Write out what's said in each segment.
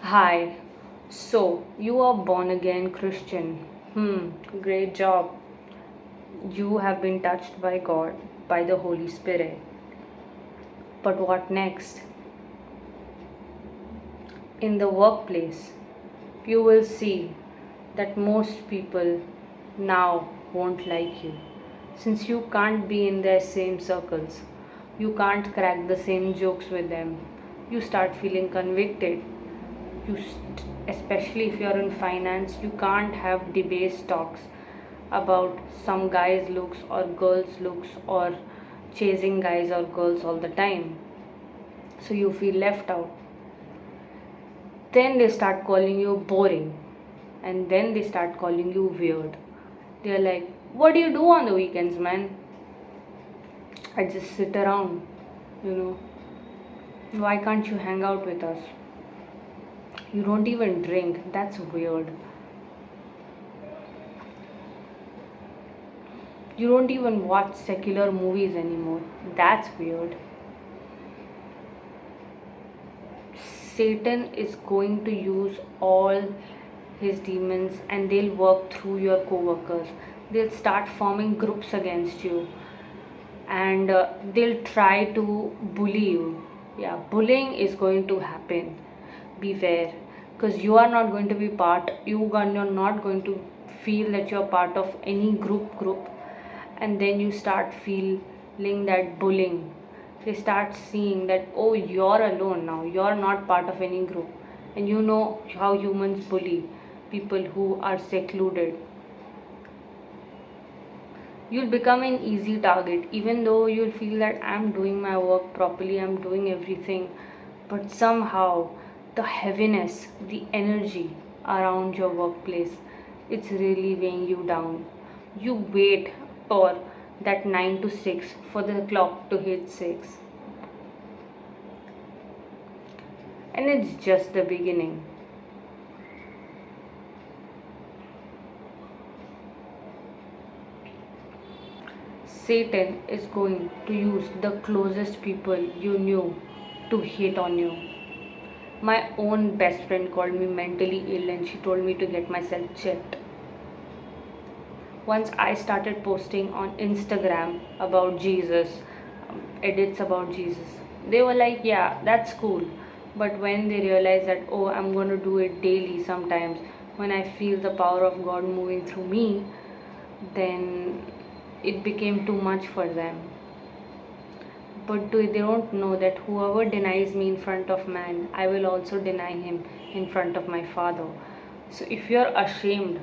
Hi, so you are born again Christian. Great job. You have been touched by God, by the Holy Spirit. But what next? In the workplace, you will see that most people now won't like you. Since you can't be in their same circles, you can't crack the same jokes with them, you start feeling convicted. Especially if you're in finance, you can't have debate talks about some guy's looks or girls' looks or chasing guys or girls all the time. So you feel left out. Then they start calling you boring, and then they start calling you weird. They're like, "What do you do on the weekends, man?" I just sit around, you know. Why can't you hang out with us? You don't even drink. That's weird. You don't even watch secular movies anymore. That's weird. Satan is going to use all his demons and they'll work through your coworkers. They'll start forming groups against you and they'll try to bully you. Yeah, bullying is going to happen. Beware, because you are not going to be part, you're not going to feel that you're part of any group, and then you start feeling that bullying. They start seeing that, oh, you're alone now, you're not part of any group. And you know how humans bully people who are secluded. You'll become an easy target, even though you'll feel that I'm doing my work properly, I'm doing everything, but somehow the heaviness, the energy around your workplace, it's really weighing you down. You wait for that 9 to 6 for the clock to hit 6, and it's just the beginning. Satan is going to use the closest people you knew to hate on you. My own best friend called me mentally ill and she told me to get myself checked. Once I started posting on Instagram about Jesus, edits about Jesus, they were like, yeah, that's cool. But when they realized that, oh, I'm going to do it daily sometimes, when I feel the power of God moving through me, then it became too much for them. But they don't know that whoever denies me in front of man, I will also deny him in front of my Father. So if you're ashamed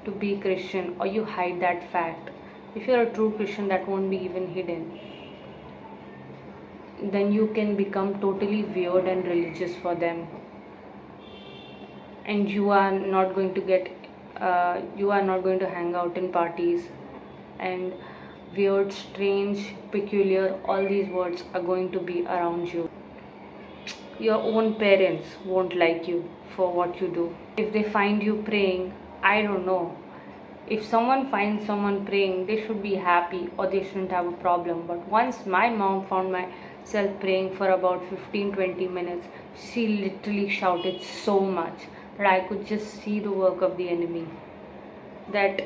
to be Christian or you hide that fact, if you're a true Christian, that won't be even hidden. Then you can become totally weird and religious for them, and you are not going to hang out in parties, and weird, strange, peculiar, all these words are going to be around you. Your own parents won't like you for what you do. If they find you praying, I don't know. If someone finds someone praying, they should be happy or they shouldn't have a problem. But once my mom found myself praying for about 15-20 minutes, she literally shouted so much that I could just see the work of the enemy. That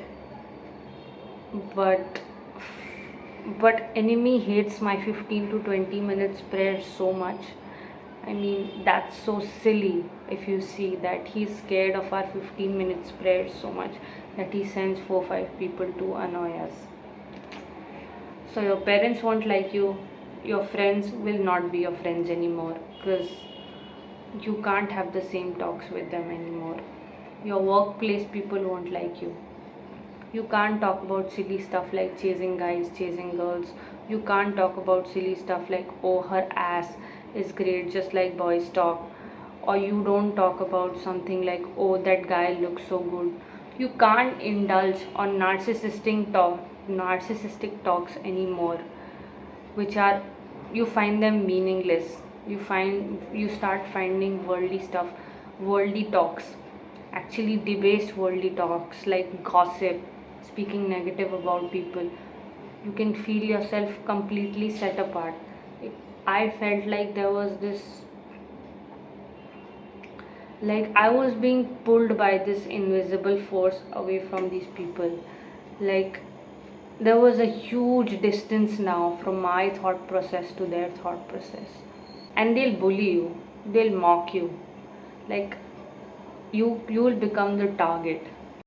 but but enemy hates my 15 to 20 minutes prayer so much. I mean, that's so silly if you see that he's scared of our 15 minutes prayer so much that he sends 4 5 people to annoy us. So your parents won't like you, your friends will not be your friends anymore because you can't have the same talks with them anymore. Your workplace people won't like you. You can't talk about silly stuff like chasing guys, chasing girls. You can't talk about silly stuff like, oh, her ass is great, just like boys talk. Or you don't talk about something like, oh, that guy looks so good. You can't indulge on narcissistic talks anymore, which are, you find them meaningless. You start finding worldly stuff, worldly talks, actually debased worldly talks like gossip, speaking negative about people. You can feel yourself completely set apart. I felt like there was this Like I was being pulled by this invisible force away from these people. Like there was a huge distance now from my thought process to their thought process. And they'll bully you, they'll mock you. Like you will become the target.